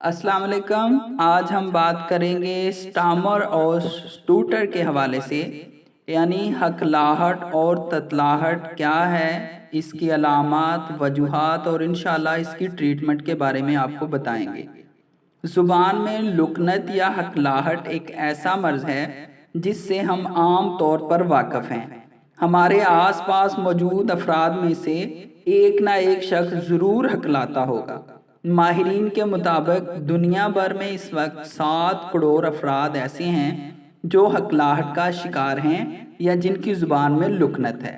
अस्सलाम वालेकुम। आज हम बात करेंगे स्टामर और स्टूटर के हवाले से, यानी हकलाहट और ततलाहट क्या है, इसकी अलामात, वजूहात और इंशाल्लाह इसकी ट्रीटमेंट के बारे में आपको बताएंगे। ज़ुबान में लुकनत या हकलाहट एक ऐसा मर्ज़ है जिससे हम आम तौर पर वाकिफ़ हैं। हमारे आसपास मौजूद अफराद में से एक ना एक शख्स ज़रूर हकलाता होगा। माहिरीन के मुताबिक दुनिया भर में इस वक्त 7 करोड़ अफराद ऐसे हैं जो हकलाहट का शिकार हैं या जिनकी ज़ुबान में लुकनत है।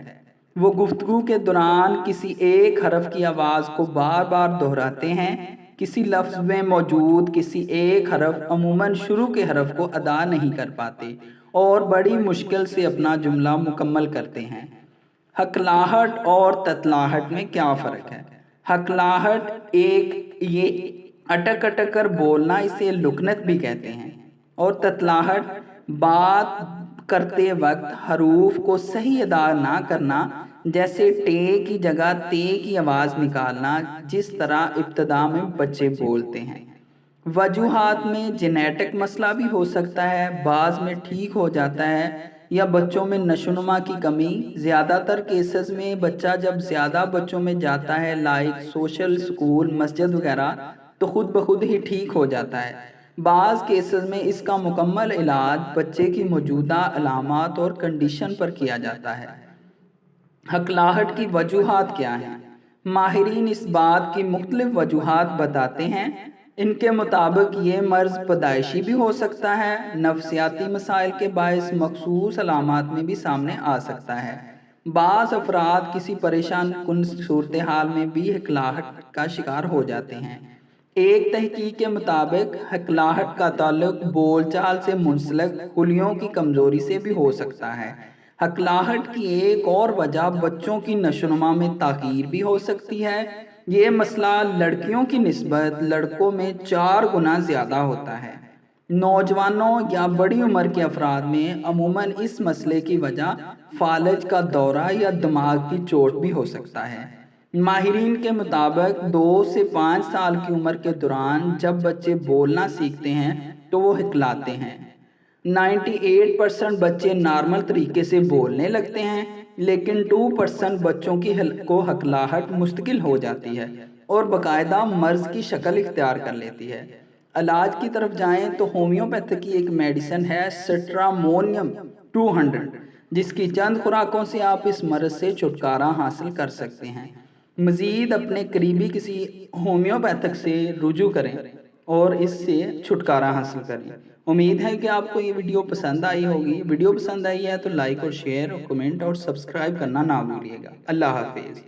वो गुफ्तगू के दौरान किसी एक हरफ की आवाज़ को बार बार दोहराते हैं। किसी लफ्ज़ में मौजूद किसी एक हरफ अमूमन शुरू के हरफ को अदा नहीं कर पाते और बड़ी मुश्किल से अपना जुमला मुकम्मल करते हैं। हकलाहट और ततलाहट में क्या फ़र्क है? हकलाहट ये अटक अटक कर बोलना, इसे लुकनत भी कहते हैं। और ततलाहट बात करते वक्त हरूफ को सही अदा ना करना, जैसे टे की जगह ते की आवाज़ निकालना, जिस तरह इब्तदा में बच्चे बोलते हैं। वजूहात में जेनेटिक मसला भी हो सकता है, बाज़ में ठीक हो जाता है, या बच्चों में नशोनुमा की कमी। ज़्यादातर केसेस में बच्चा जब ज़्यादा बच्चों में जाता है, लाइक सोशल, स्कूल, मस्जिद वगैरह, तो खुद ब खुद ही ठीक हो जाता है। बाज़ केसेस में इसका मुकम्मल इलाज बच्चे की मौजूदा अलामात और कंडीशन पर किया जाता है। हकलाहट की वजूहात क्या हैं? माहिरीन इस बात की मुख्तलिफ वजूहात बताते हैं। इनके मुताबिक ये मर्ज़ पैदाइशी भी हो सकता है, नफ्सियाती मसाइल के बायस मखसूस अलामात में भी सामने आ सकता है। बाज़ अफराद किसी परेशान कुन सूरत हाल में भी हकलाहट का शिकार हो जाते हैं। एक तहकीक के मुताबिक हकलाहट का ताल्लुक बोलचाल से मुंसलिक खुलियों की कमज़ोरी से भी हो सकता है। हकलाहट की एक और वजह बच्चों की नशोनुमा में ताख़ीर भी हो सकती है। ये मसला लड़कियों की निस्बत लड़कों में 4 गुना ज़्यादा होता है। नौजवानों या बड़ी उम्र के अफराद में अमूमन इस मसले की वजह फालज का दौरा या दिमाग की चोट भी हो सकता है। माहिरीन के मुताबिक 2 से 5 साल की उम्र के दौरान जब बच्चे बोलना सीखते हैं तो वो हिकलाते हैं। 98% बच्चे नॉर्मल तरीके से बोलने लगते हैं, लेकिन 2% बच्चों की को हकलाहट मुस्तकिल हो जाती है और बाकायदा मर्ज़ की शक्ल इख्तियार कर लेती है। इलाज की तरफ जाएं तो होम्योपैथी की एक मेडिसिन है स्ट्रामोनियम 200, जिसकी चंद खुराकों से आप इस मर्ज़ से छुटकारा हासिल कर सकते हैं। मज़ीद अपने करीबी किसी होम्योपैथिक से रुजू करें और इससे छुटकारा हासिल करें। उम्मीद है कि आपको ये वीडियो पसंद आई होगी। वीडियो पसंद आई है तो लाइक और शेयर और कमेंट और सब्सक्राइब करना ना भूलिएगा। अल्लाह हाफिज़।